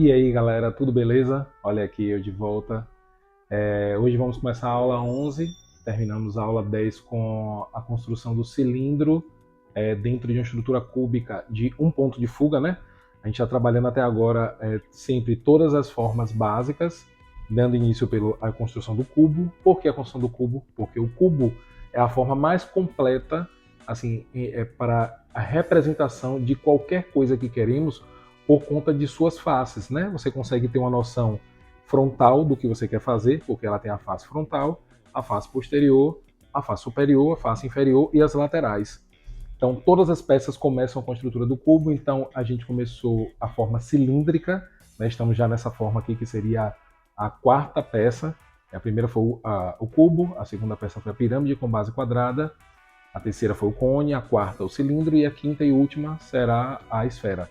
E aí galera, tudo beleza? Olha aqui eu de volta. Hoje vamos começar a aula 11, terminamos a aula 10 com a construção do cilindro dentro de uma estrutura cúbica de um ponto de fuga, né? A gente está trabalhando até agora sempre todas as formas básicas, dando início pela construção do cubo. Por que a construção do cubo? Porque o cubo é a forma mais completa assim, para a representação de qualquer coisa que queremos por conta de suas faces, né? Você consegue ter uma noção frontal do que você quer fazer, porque ela tem a face frontal, a face posterior, a face superior, a face inferior e as laterais. Então, todas as peças começam com a estrutura do cubo. Então, a gente começou a forma cilíndrica, né? Estamos já nessa forma aqui que seria a quarta peça. A primeira foi o cubo, a segunda peça foi a pirâmide com base quadrada, a terceira foi o cone, a quarta o cilindro e a quinta e última será a esfera.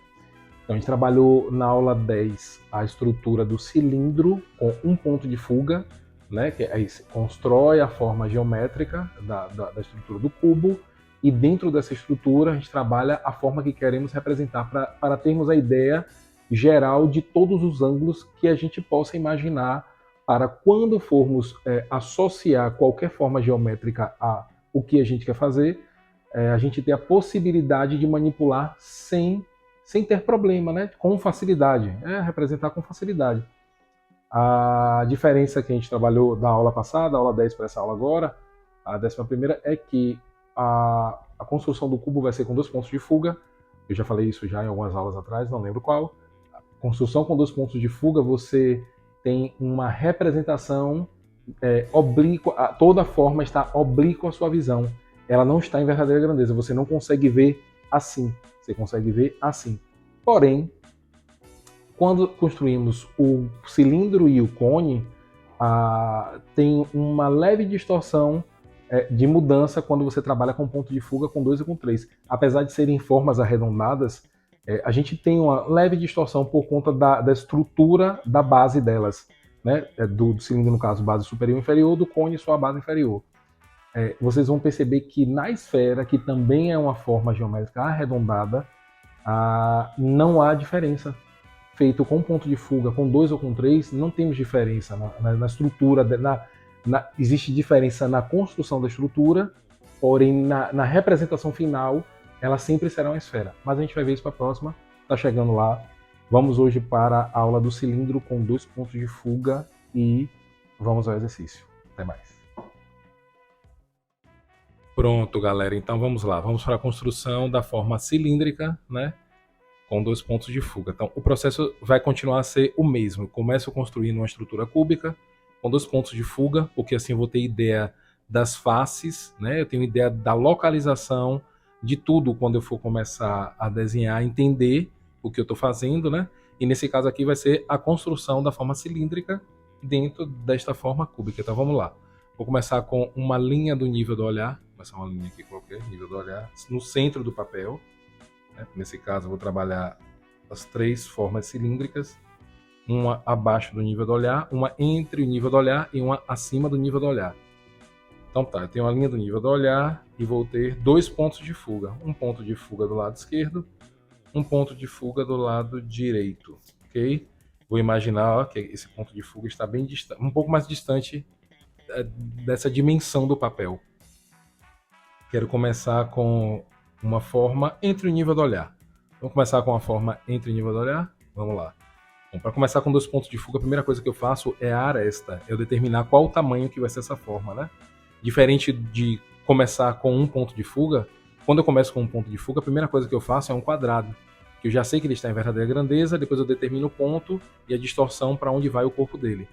Então, a gente trabalhou na aula 10 a estrutura do cilindro com um ponto de fuga, né, que aí se constrói a forma geométrica da estrutura do cubo, e dentro dessa estrutura a gente trabalha a forma que queremos representar para termos a ideia geral de todos os ângulos que a gente possa imaginar para quando formos associar qualquer forma geométrica a o que a gente quer fazer, a gente ter a possibilidade de manipular sem ter problema, né? Com facilidade, representar com facilidade. A diferença que a gente trabalhou da aula passada, a aula 10 para essa aula agora, a 11ª, é que a construção do cubo vai ser com dois pontos de fuga. Eu já falei isso já em algumas aulas atrás, não lembro qual. A construção com dois pontos de fuga, você tem uma representação oblíqua, toda a forma está oblíqua à sua visão. Ela não está em verdadeira grandeza, você não consegue ver assim. Você consegue ver assim. Porém, quando construímos o cilindro e o cone, tem uma leve distorção de mudança quando você trabalha com ponto de fuga com 2 e com 3. Apesar de serem formas arredondadas, a gente tem uma leve distorção por conta da estrutura da base delas, né? Do cilindro, no caso, base superior e inferior, do cone, sua base inferior. Vocês vão perceber que na esfera, que também é uma forma geométrica arredondada, não há diferença. Feito com ponto de fuga, com 2 ou com 3, não temos diferença na estrutura, existe diferença na construção da estrutura, porém na representação final, ela sempre será uma esfera. Mas a gente vai ver isso para a próxima, está chegando lá. Vamos hoje para a aula do cilindro com 2 pontos de fuga e vamos ao exercício. Até mais. Pronto, galera. Então vamos lá. Vamos para a construção da forma cilíndrica, né? Com 2 pontos de fuga. Então o processo vai continuar a ser o mesmo. Eu começo construindo uma estrutura cúbica com 2 pontos de fuga, porque assim eu vou ter ideia das faces, né? Eu tenho ideia da localização de tudo quando eu for começar a desenhar, entender o que eu estou fazendo, né? E nesse caso aqui vai ser a construção da forma cilíndrica dentro desta forma cúbica. Então vamos lá. Vou começar com uma linha do nível do olhar. Vou começar uma linha aqui qualquer, nível do olhar, no centro do papel. Nesse caso, eu vou trabalhar as 3 formas cilíndricas, uma abaixo do nível do olhar, uma entre o nível do olhar e uma acima do nível do olhar. Então tá, eu tenho a linha do nível do olhar e vou ter 2 pontos de fuga. Um ponto de fuga do lado esquerdo, um ponto de fuga do lado direito, ok? Vou imaginar que esse ponto de fuga está bem distante, um pouco mais distante dessa dimensão do papel. Quero começar com uma forma entre o nível do olhar. Vamos começar com a forma entre o nível do olhar? Vamos lá. Bom, para começar com 2 pontos de fuga, a primeira coisa que eu faço é a aresta. Eu determinar qual o tamanho que vai ser essa forma, né? Diferente de começar com um ponto de fuga, quando eu começo com um ponto de fuga, a primeira coisa que eu faço é um quadrado. Que eu já sei que ele está em verdadeira grandeza, depois eu determino o ponto e a distorção para onde vai o corpo dele.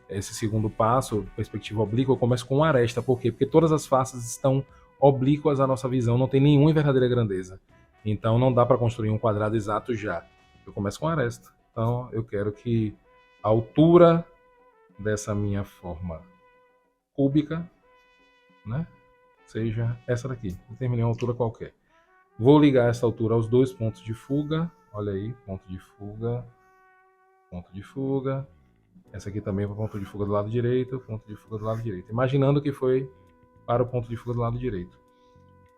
Esse segundo passo, perspectiva oblíqua, eu começo com uma aresta. Por quê? Porque todas as faces estão oblíquas à nossa visão, não tem nenhuma em verdadeira grandeza. Então não dá para construir um quadrado exato já. Eu começo com aresta. Então eu quero que a altura dessa minha forma cúbica, né, seja essa daqui. Determinei uma altura qualquer. Vou ligar essa altura aos 2 pontos de fuga. Olha aí, ponto de fuga, ponto de fuga. Essa aqui também é o ponto de fuga do lado direito, ponto de fuga do lado direito. Imaginando que foi para o ponto de fuga do lado direito.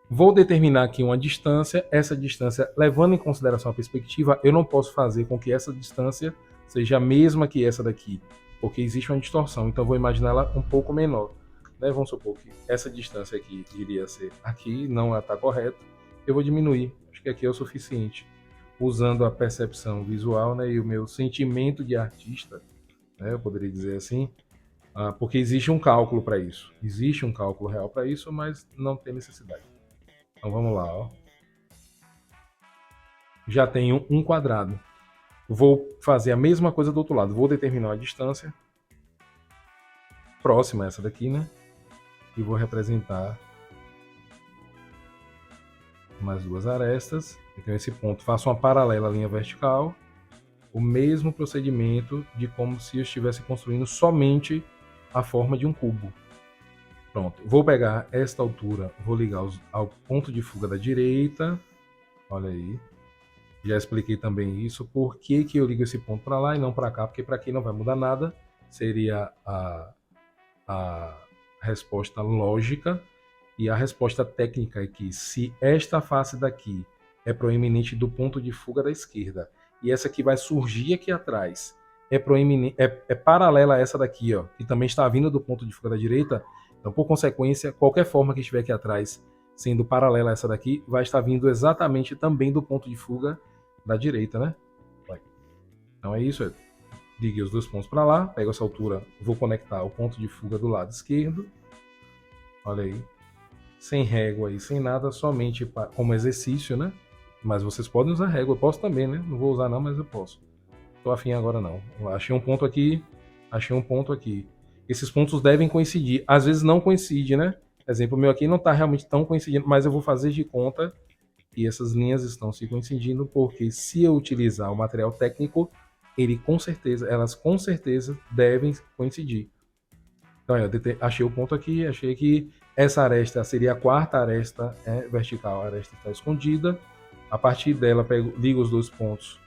Vou determinar aqui uma distância. Essa distância, levando em consideração a perspectiva, eu não posso fazer com que essa distância seja a mesma que essa daqui, porque existe uma distorção, então eu vou imaginar ela um pouco menor. Né? Vamos supor que essa distância aqui iria ser aqui, não está correto, eu vou diminuir, acho que aqui é o suficiente, usando a percepção visual, né, e o meu sentimento de artista, né, eu poderia dizer assim, porque existe um cálculo para isso, existe um cálculo real para isso, mas não tem necessidade. Então vamos lá, ó. Já tenho um quadrado. Vou fazer a mesma coisa do outro lado. Vou determinar a distância próxima a essa daqui, né? E vou representar mais duas arestas. Então esse ponto, faço uma paralela à linha vertical. O mesmo procedimento de como se eu estivesse construindo somente a forma de um cubo. Pronto. Vou pegar esta altura, vou ligar ao ponto de fuga da direita. Olha aí. Já expliquei também isso. Por que eu ligo esse ponto para lá e não para cá? Porque para aqui não vai mudar nada. Seria a resposta lógica. E a resposta técnica é que se esta face daqui é proeminente do ponto de fuga da esquerda e essa que vai surgir aqui atrás é paralela a essa daqui, ó, que também está vindo do ponto de fuga da direita, então, por consequência, qualquer forma que estiver aqui atrás, sendo paralela a essa daqui, vai estar vindo exatamente também do ponto de fuga da direita, né? Então é isso, liguei os dois pontos para lá, pego essa altura, vou conectar o ponto de fuga do lado esquerdo, olha aí, sem régua e sem nada, somente como exercício, né? Mas vocês podem usar régua, eu posso também, né? Não vou usar não, mas eu posso. Tô afim agora não. Achei um ponto aqui, achei um ponto aqui. Esses pontos devem coincidir. Às vezes não coincide, né? Exemplo, o meu aqui não está realmente tão coincidindo, mas eu vou fazer de conta que essas linhas estão se coincidindo, porque se eu utilizar o material técnico, elas com certeza devem coincidir. Então, eu achei o ponto aqui, achei que essa aresta seria a quarta aresta vertical, a aresta está escondida. A partir dela, ligo os dois pontos,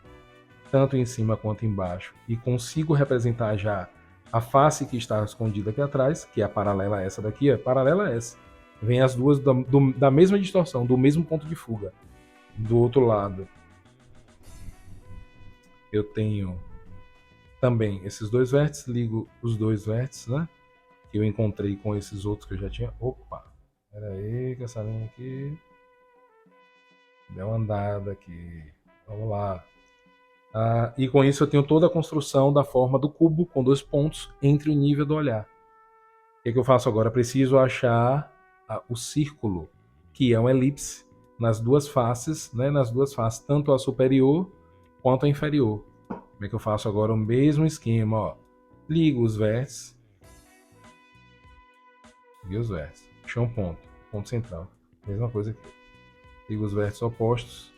tanto em cima quanto embaixo, e consigo representar já a face que está escondida aqui atrás, que é a paralela a essa daqui, é paralela a essa. Vem as duas da mesma distorção, do mesmo ponto de fuga. Do outro lado, eu tenho também esses dois vértices, ligo os dois vértices, né? Que eu encontrei com esses outros que eu já tinha. Opa! Pera aí, que essa linha aqui deu uma andada aqui. Vamos lá. E com isso eu tenho toda a construção da forma do cubo com dois pontos entre o nível do olhar. O que eu faço agora? Preciso achar o círculo, que é uma elipse, nas duas faces, né? Nas duas faces, tanto a superior quanto a inferior. Como é que eu faço agora? O mesmo esquema, ó. Ligo os vértices. Ligo os vértices. Achei um ponto. Ponto central. Mesma coisa aqui. Ligo os vértices opostos.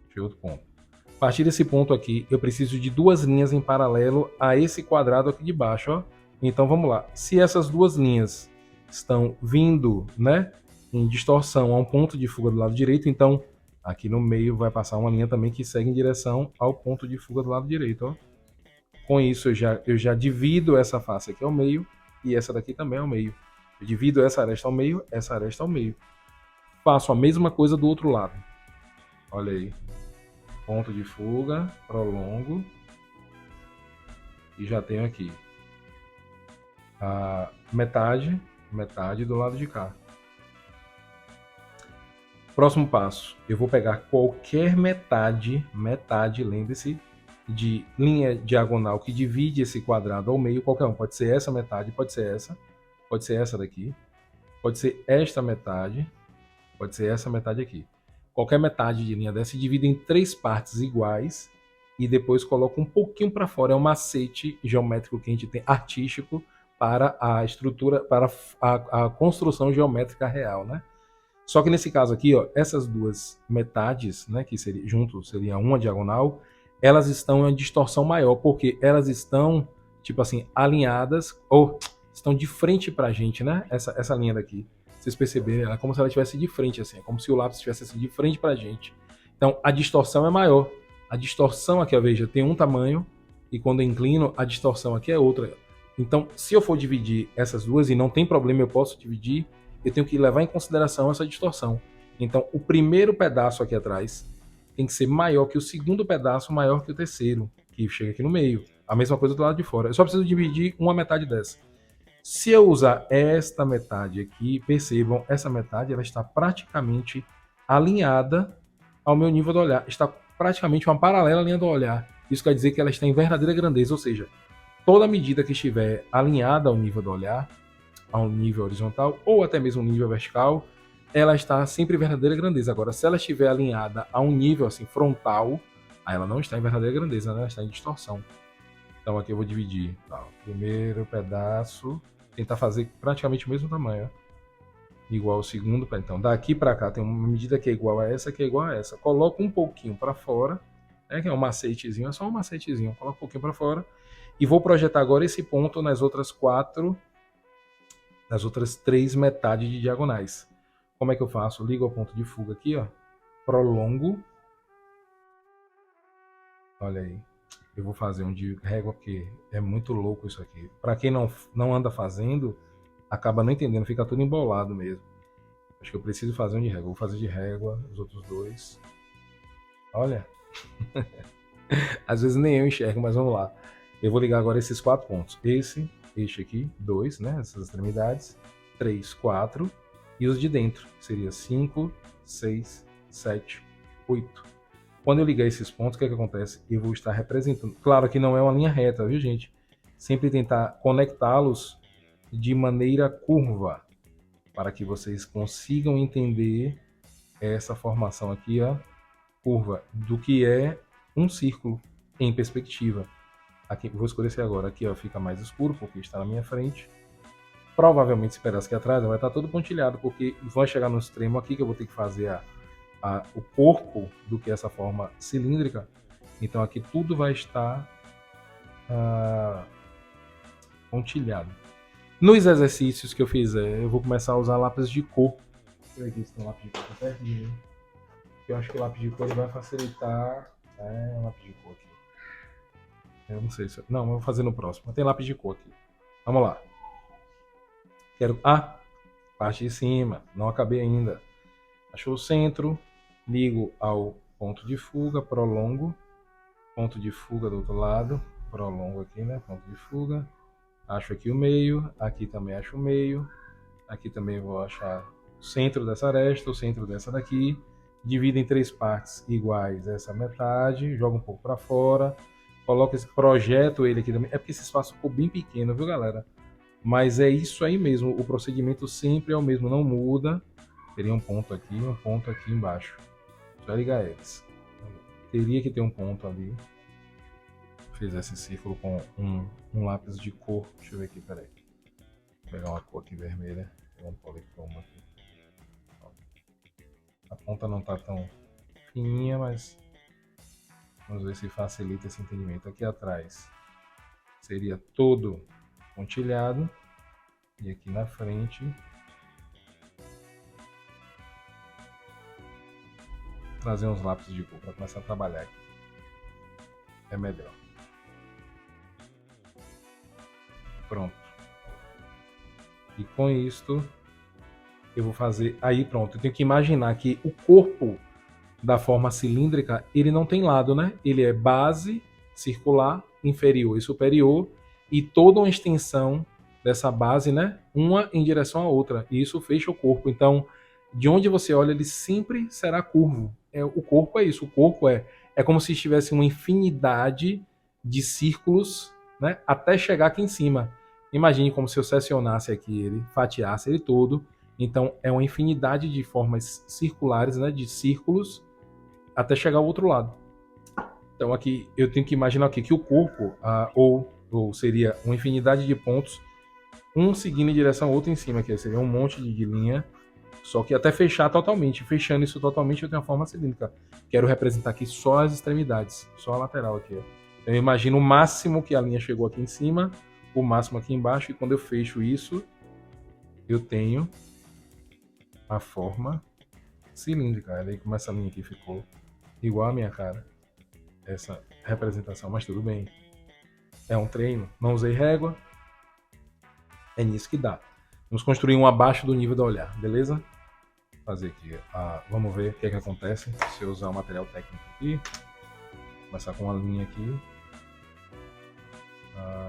Achei outro ponto. A partir desse ponto aqui, eu preciso de duas linhas em paralelo a esse quadrado aqui de baixo, ó. Então vamos lá. Se essas duas linhas estão vindo, né, em distorção a um ponto de fuga do lado direito, então aqui no meio vai passar uma linha também que segue em direção ao ponto de fuga do lado direito, ó. Com isso eu já divido essa face aqui ao meio e essa daqui também ao meio. Eu divido essa aresta ao meio, essa aresta ao meio. Faço a mesma coisa do outro lado. Olha aí. Ponto de fuga, prolongo. E já tenho aqui a metade do lado de cá. Próximo passo, eu vou pegar qualquer metade, lembre-se, de linha diagonal que divide esse quadrado ao meio, qualquer um. Pode ser essa metade, pode ser essa daqui, pode ser esta metade, pode ser essa metade aqui. Qualquer metade de linha dessa se divide em três partes iguais e depois coloca um pouquinho para fora. É um macete geométrico que a gente tem, artístico, para a estrutura, para a construção geométrica real, né? Só que nesse caso aqui, ó, essas duas metades, né, que seria uma diagonal, elas estão em uma distorção maior, porque elas estão, tipo assim, alinhadas, ou estão de frente pra gente, né? Essa linha daqui. Vocês perceberam? É como se ela estivesse de frente, assim. É como se o lápis estivesse assim, de frente pra gente. Então, a distorção é maior. A distorção aqui, ó, veja, tem um tamanho, e quando eu inclino, a distorção aqui é outra. Então, se eu for dividir essas duas, e não tem problema, eu posso dividir, eu tenho que levar em consideração essa distorção. Então, o primeiro pedaço aqui atrás tem que ser maior que o segundo pedaço, maior que o terceiro, aqui, chega aqui no meio. A mesma coisa do lado de fora. Eu só preciso dividir uma metade dessa. Se eu usar esta metade aqui, percebam, essa metade ela está praticamente alinhada ao meu nível do olhar. Está praticamente uma paralela à linha do olhar. Isso quer dizer que ela está em verdadeira grandeza, ou seja, toda medida que estiver alinhada ao nível do olhar, ao nível horizontal ou até mesmo nível vertical, ela está sempre em verdadeira grandeza. Agora, se ela estiver alinhada a um nível assim frontal, aí ela não está em verdadeira grandeza, né? Ela está em distorção. Então aqui eu vou dividir. Tá, primeiro pedaço, tentar fazer praticamente o mesmo tamanho, igual ao segundo. Então daqui para cá tem uma medida que é igual a essa, que é igual a essa. Coloco um pouquinho para fora, que é um macetezinho, é só um macetezinho. Coloco um pouquinho para fora e vou projetar agora esse ponto nas outras três metades de diagonais. Como é que eu faço? Ligo ao ponto de fuga aqui, ó, prolongo. Olha aí. Eu vou fazer um de régua porque é muito louco isso aqui. Para quem não anda fazendo, acaba não entendendo, fica tudo embolado mesmo. Acho que eu preciso fazer um de régua. Vou fazer de régua os outros dois. Olha. Às vezes nem eu enxergo, mas vamos lá. Eu vou ligar agora esses 4 pontos. Este aqui, 2, né? Essas extremidades. 3, 4. E os de dentro. Seria 5, 6, 7, 8. Quando eu ligar esses pontos, o que é que acontece? Eu vou estar representando. Claro que não é uma linha reta, viu, gente? Sempre tentar conectá-los de maneira curva, para que vocês consigam entender essa formação aqui, ó, curva, do que é um círculo em perspectiva. Aqui, vou escurecer agora. Aqui, ó, fica mais escuro, porque está na minha frente. Provavelmente esse pedaço aqui atrás vai estar todo pontilhado, porque vai chegar no extremo aqui que eu vou ter que fazer o corpo do que é essa forma cilíndrica. Então aqui tudo vai estar pontilhado. Nos exercícios que eu fizer, eu vou começar a usar lápis de cor. Deixa eu ver aqui se tem um lápis de cor pertinho. Eu acho que o lápis de cor ele vai facilitar. Um lápis de cor aqui. Eu não sei se... Não, eu vou fazer no próximo. Tem lápis de cor aqui. Vamos lá. Parte de cima. Não acabei ainda. Achou o centro. Ligo ao ponto de fuga, prolongo. Ponto de fuga do outro lado. Prolongo aqui, né? Ponto de fuga. Acho aqui o meio. Aqui também acho o meio. Aqui também vou achar o centro dessa aresta, o centro dessa daqui. Divido em 3 partes iguais essa metade. Jogo um pouco para fora. Coloco projeto ele aqui também. É porque esse espaço ficou bem pequeno, viu, galera? Mas é isso aí mesmo. O procedimento sempre é o mesmo, não muda. Teria um ponto aqui e um ponto aqui embaixo. Só ligar eles. Teria que ter um ponto ali. Fiz esse círculo com um lápis de cor. Deixa eu ver aqui, peraí. Vou pegar uma cor aqui vermelha. Pegar um policromo aqui. A ponta não tá tão fininha, mas vamos ver se facilita esse entendimento. Aqui atrás seria todo pontilhado. E aqui na frente trazer uns lápis de cor para começar a trabalhar aqui. É melhor. Pronto. E com isto eu vou fazer... Aí pronto, eu tenho que imaginar que o corpo da forma cilíndrica, ele não tem lado, né? Ele é base, circular, inferior e superior, e toda uma extensão dessa base, né? Uma em direção à outra. E isso fecha o corpo. Então, de onde você olha, ele sempre será curvo. O corpo é isso. O corpo é como se tivesse uma infinidade de círculos, né? Até chegar aqui em cima. Imagine como se eu seccionasse aqui ele, fatiasse ele todo. Então, é uma infinidade de formas circulares, né? De círculos, até chegar ao outro lado. Então, aqui eu tenho que imaginar aqui que o corpo, ou seria uma infinidade de pontos, um seguindo em direção ao outro em cima, que seria um monte de linha, só que até fechar totalmente. Fechando isso totalmente, eu tenho a forma cilíndrica. Quero representar aqui só as extremidades, só a lateral aqui. Ó. Eu imagino o máximo que a linha chegou aqui em cima, o máximo aqui embaixo, e quando eu fecho isso, eu tenho a forma cilíndrica. Olha aí como essa linha aqui ficou igual a minha cara. Essa representação, mas tudo bem. É um treino. Não usei régua. É nisso que dá. Vamos construir um abaixo do nível do olhar, beleza? Vou fazer aqui. Vamos ver o que é que acontece se eu usar o material técnico aqui. Começar com uma linha aqui.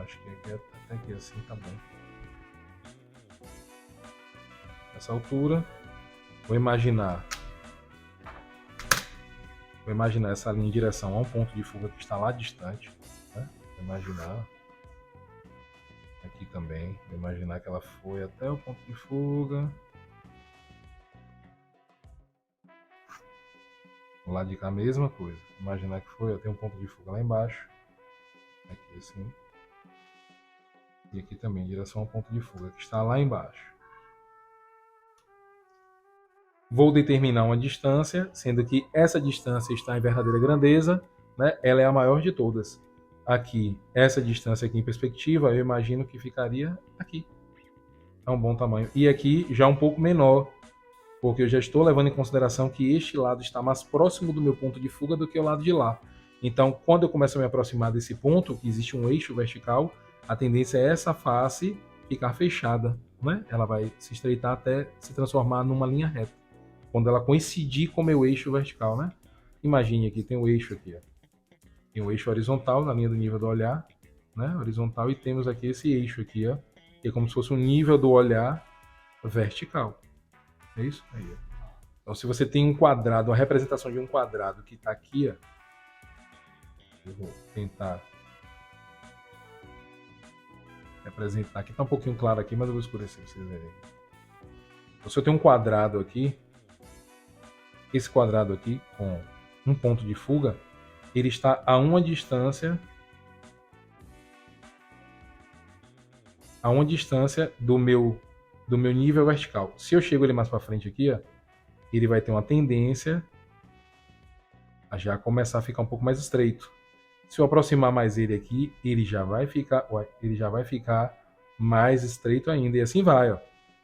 acho que aqui, até aqui assim tá bom. Essa altura, vou imaginar essa linha em direção a um ponto de fuga que está lá distante, né? Vou imaginar aqui também, vou imaginar que ela foi até o ponto de fuga. Do lado de cá a mesma coisa, imaginar que foi, tem um ponto de fuga lá embaixo, aqui assim, e aqui também em direção ao ponto de fuga que está lá embaixo. Vou determinar uma distância, sendo que essa distância está em verdadeira grandeza, né? Ela é a maior de todas. Aqui, essa distância aqui em perspectiva, eu imagino que ficaria aqui. É um bom tamanho. E aqui já um pouco menor, porque eu já estou levando em consideração que este lado está mais próximo do meu ponto de fuga do que o lado de lá. Então, quando eu começo a me aproximar desse ponto, que existe um eixo vertical, a tendência é essa face ficar fechada, né? Ela vai se estreitar até se transformar numa linha reta. Quando ela coincidir com o meu eixo vertical, né? Imagine aqui, tem o eixo aqui, ó. Tem o eixo horizontal na linha do nível do olhar, né? Horizontal, e temos aqui esse eixo aqui, ó, que é como se fosse o nível do olhar vertical. É isso? Aí, ó. Então, se você tem um quadrado, uma representação de um quadrado que está aqui, ó, eu vou tentar representar. Aqui está um pouquinho claro aqui, mas eu vou escurecer para vocês verem. Então, se eu tenho um quadrado aqui, esse quadrado aqui com um ponto de fuga, ele está a uma distância do meu nível vertical. Se eu chego ele mais para frente aqui, ó, ele vai ter uma tendência a já começar a ficar um pouco mais estreito. Se eu aproximar mais ele aqui, ele já vai ficar mais estreito ainda, e assim vai, ó,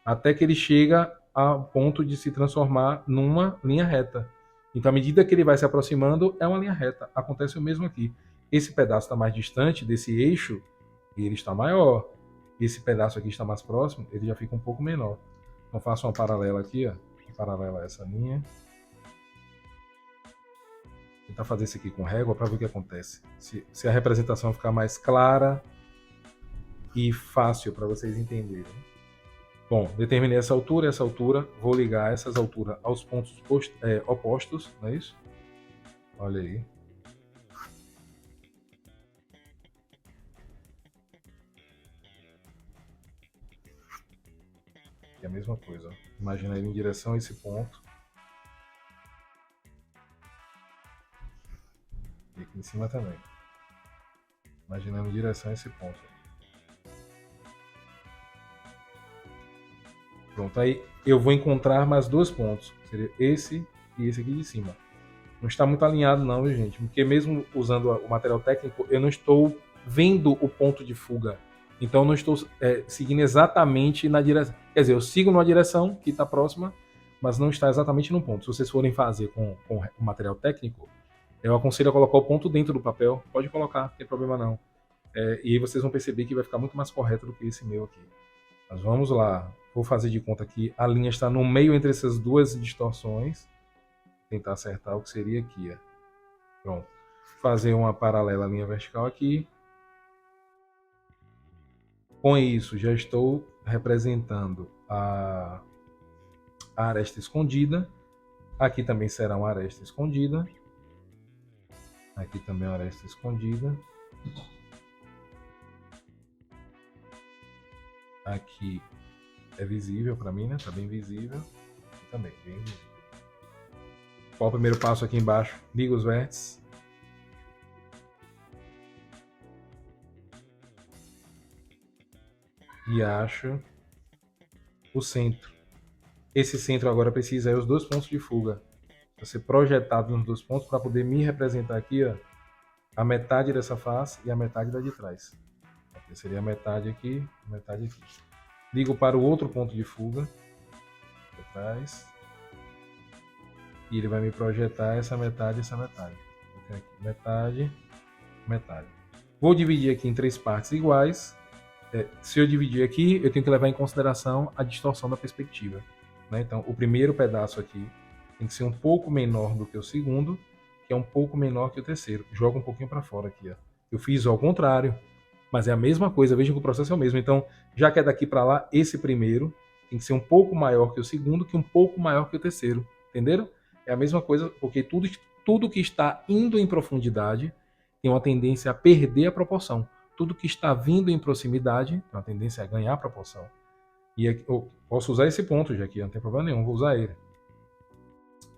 até que ele chega a ponto de se transformar numa linha reta. Então, à medida que ele vai se aproximando, é uma linha reta. Acontece o mesmo aqui. Esse pedaço está mais distante desse eixo, e ele está maior. Esse pedaço aqui está mais próximo, ele já fica um pouco menor. Então, faço uma paralela aqui, ó, uma paralela a essa linha. Vou tentar fazer isso aqui com régua para ver o que acontece. Se a representação ficar mais clara e fácil para vocês entenderem. Bom, determinei essa altura, vou ligar essas alturas aos pontos opostos, não é isso? Olha aí. É a mesma coisa, ó. Imagina ele em direção a esse ponto. E aqui em cima também. Imaginando em direção a esse ponto. Pronto, aí eu vou encontrar mais dois pontos. Seria esse e esse aqui de cima. Não está muito alinhado não, gente? Porque mesmo usando o material técnico, eu não estou vendo o ponto de fuga. Então eu não estou seguindo exatamente na direção. Quer dizer, eu sigo numa direção que está próxima, mas não está exatamente no ponto. Se vocês forem fazer com o material técnico, eu aconselho a colocar o ponto dentro do papel. Pode colocar, não tem problema não. E aí vocês vão perceber que vai ficar muito mais correto do que esse meu aqui. Mas vamos lá. Vou fazer de conta que a linha está no meio entre essas duas distorções. Tentar acertar o que seria aqui. Ó. Pronto. Fazer uma paralela à linha vertical aqui. Com isso, já estou representando a aresta escondida. Aqui também será uma aresta escondida. Aqui também uma aresta escondida. Aqui é visível para mim, né? Tá bem visível. Aqui também, bem visível. Qual o primeiro passo aqui embaixo? Liga os vértices. E acho o centro. Esse centro agora precisa ir os dois pontos de fuga. Vai ser projetado nos dois pontos para poder me representar aqui, ó, a metade dessa face e a metade da de trás. Aqui seria a metade aqui, a metade aqui. Ligo para o outro ponto de fuga. Atrás. E ele vai me projetar essa metade e essa metade. Aqui, metade, metade. Vou dividir aqui em três partes iguais. Se eu dividir aqui, eu tenho que levar em consideração a distorção da perspectiva. Né? Então, o primeiro pedaço aqui tem que ser um pouco menor do que o segundo, que é um pouco menor que o terceiro. Joga um pouquinho para fora aqui. Ó. Eu fiz ao contrário. Mas é a mesma coisa, vejam que o processo é o mesmo. Então, já que é daqui para lá, esse primeiro tem que ser um pouco maior que o segundo, que um pouco maior que o terceiro. Entenderam? É a mesma coisa, porque tudo que está indo em profundidade tem uma tendência a perder a proporção. Tudo que está vindo em proximidade tem uma tendência a ganhar a proporção. E aqui, eu posso usar esse ponto, já que não tem problema nenhum, vou usar ele.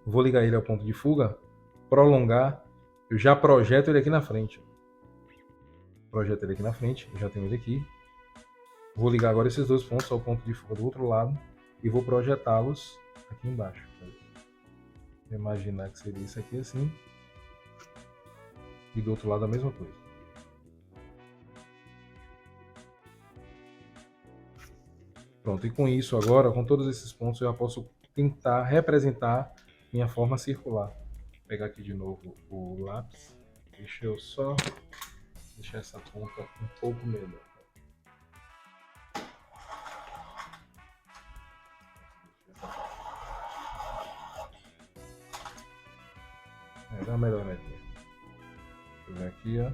Vou ligar ele ao ponto de fuga, prolongar, eu já projeto ele aqui na frente. Projeto ele aqui na frente, eu já tenho ele aqui. Vou ligar agora esses dois pontos ao ponto de fuga do outro lado e vou projetá-los aqui embaixo. Vou imaginar que seria isso aqui assim. E do outro lado a mesma coisa. Pronto, e com isso agora, com todos esses pontos, eu já posso tentar representar minha forma circular. Vou pegar aqui de novo o lápis. Deixa eu só deixar essa ponta um pouco melhor. Dá uma melhoradinha. Deixa eu ver aqui, ó.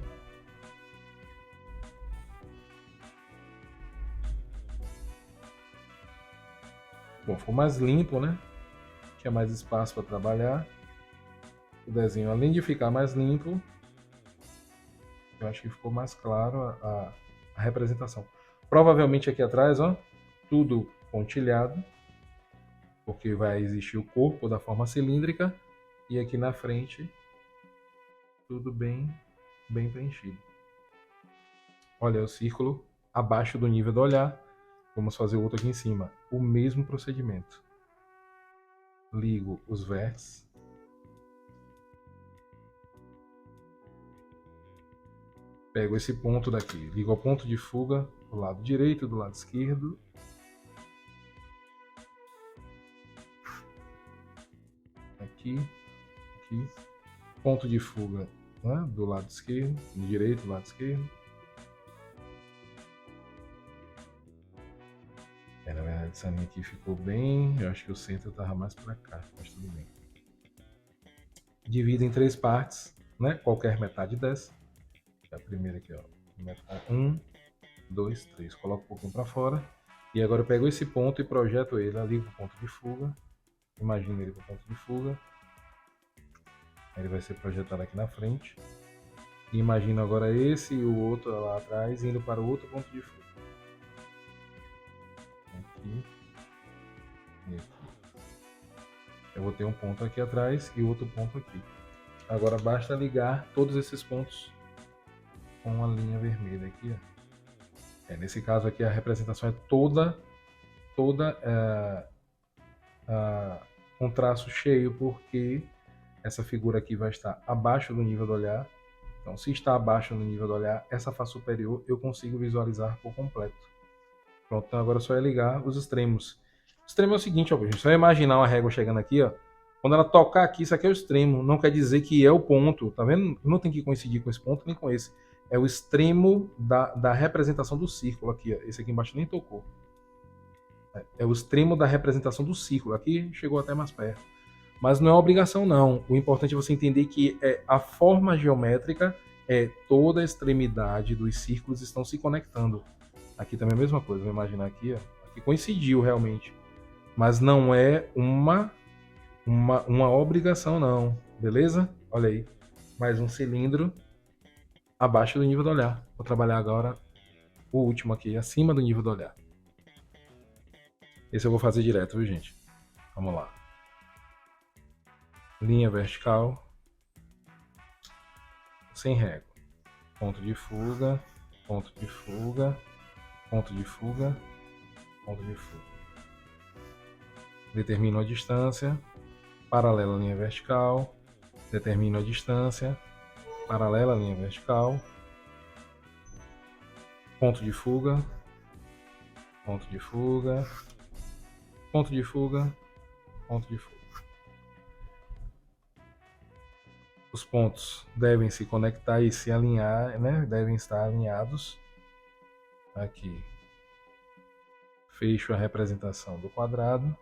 Bom, ficou mais limpo, né? Tinha mais espaço para trabalhar. O desenho, além de ficar mais limpo, eu acho que ficou mais claro a representação. Provavelmente aqui atrás, ó, tudo pontilhado, porque vai existir o corpo da forma cilíndrica, e aqui na frente, tudo bem preenchido. Olha, o círculo abaixo do nível do olhar. Vamos fazer o outro aqui em cima. O mesmo procedimento. Ligo os vértices. Pego esse ponto daqui, ligo ao ponto de fuga do lado direito, do lado esquerdo. Aqui, aqui. Ponto de fuga, né, do lado esquerdo, do direito, do lado esquerdo. Na verdade, essa linha aqui ficou bem. Eu acho que o centro estava mais para cá, mas tudo bem. Divido em 3 partes, né? Qualquer metade dessa. A primeira aqui, ó. 1, 2, 3. Coloco um pouquinho para fora. E agora eu pego esse ponto e projeto ele ali para o ponto de fuga. Imagino ele para o ponto de fuga. Ele vai ser projetado aqui na frente. E imagino agora esse e o outro lá atrás indo para o outro ponto de fuga. Aqui e aqui. Eu vou ter um ponto aqui atrás e outro ponto aqui. Agora basta ligar todos esses pontos com a linha vermelha aqui. Nesse caso aqui a representação é toda com traço cheio, porque essa figura aqui vai estar abaixo do nível do olhar. Então, se está abaixo do nível do olhar, essa face superior eu consigo visualizar por completo. Pronto, então agora só é ligar os extremos. O extremo é o seguinte, ó, gente, só imaginar uma régua chegando aqui, ó. Quando ela tocar aqui, isso aqui é o extremo, não quer dizer que é o ponto, tá vendo? Não tem que coincidir com esse ponto nem com esse. É o extremo da representação do círculo aqui, ó. Esse aqui embaixo nem tocou. É o extremo da representação do círculo. Aqui chegou até mais perto. Mas não é obrigação, não. O importante é você entender que a forma geométrica é toda a extremidade dos círculos estão se conectando. Aqui também é a mesma coisa. Vou imaginar aqui, ó. Aqui coincidiu realmente. Mas não é uma obrigação, não. Beleza? Olha aí. Mais um cilindro abaixo do nível do olhar. Vou trabalhar agora o último aqui, acima do nível do olhar. Esse eu vou fazer direto, viu, gente? Vamos lá. Linha vertical. Sem régua. Ponto de fuga, ponto de fuga, ponto de fuga, ponto de fuga. Determino a distância, paralela à linha vertical. Determino a distância, paralela à linha vertical. Ponto de fuga, ponto de fuga, ponto de fuga, ponto de fuga. Os pontos devem se conectar e se alinhar, né? Devem estar alinhados. Aqui. Fecho a representação do quadrado.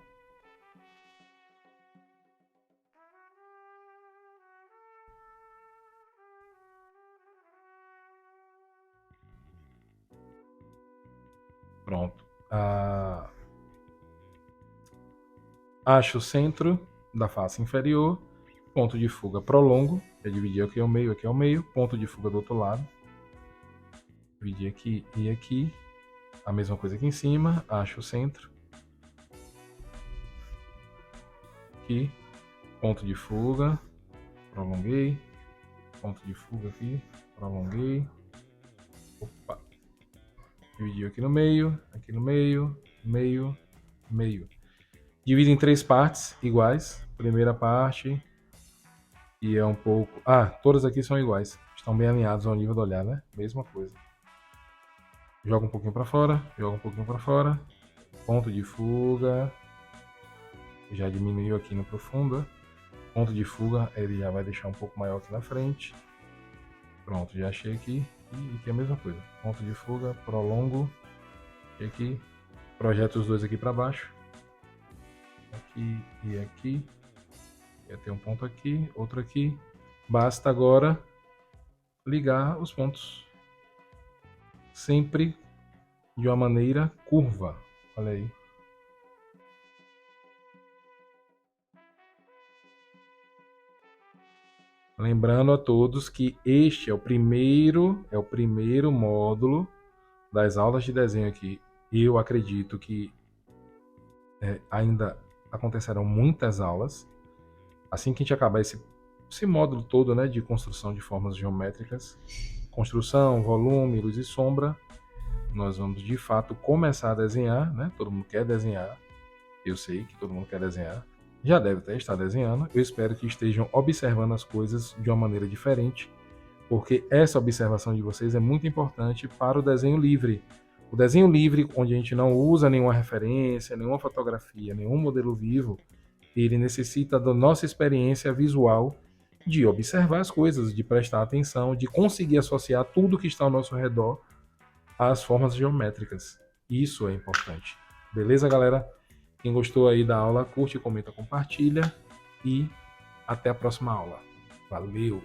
Pronto. Acho o centro da face inferior, ponto de fuga prolongo, é dividir aqui ao meio, ponto de fuga do outro lado, dividir aqui e aqui, a mesma coisa aqui em cima, acho o centro, aqui, ponto de fuga, prolonguei, ponto de fuga aqui, prolonguei, opa, dividiu aqui no meio, meio, meio. Divide em 3 partes iguais, primeira parte, e é um pouco... todas aqui são iguais, estão bem alinhados ao nível do olhar, né? Mesma coisa. Joga um pouquinho para fora, ponto de fuga, já diminuiu aqui no profundo, ponto de fuga ele já vai deixar um pouco maior aqui na frente, pronto, já achei aqui, e aqui é a mesma coisa, ponto de fuga, prolongo, e aqui, projeto os dois aqui para baixo, aqui e aqui, ia ter um ponto aqui, outro aqui, basta agora ligar os pontos, sempre de uma maneira curva, olha aí. Lembrando a todos que este é o primeiro módulo das aulas de desenho aqui. Eu acredito que ainda acontecerão muitas aulas. Assim que a gente acabar esse módulo todo, né, de construção de formas geométricas, construção, volume, luz e sombra, nós vamos de fato começar a desenhar, né? Todo mundo quer desenhar. Eu sei que todo mundo quer desenhar. Já deve até estar desenhando. Eu espero que estejam observando as coisas de uma maneira diferente, porque essa observação de vocês é muito importante para o desenho livre. O desenho livre, onde a gente não usa nenhuma referência, nenhuma fotografia, nenhum modelo vivo, ele necessita da nossa experiência visual de observar as coisas, de prestar atenção, de conseguir associar tudo que está ao nosso redor às formas geométricas. Isso é importante. Beleza, galera? Quem gostou aí da aula, curte, comenta, compartilha e até a próxima aula. Valeu!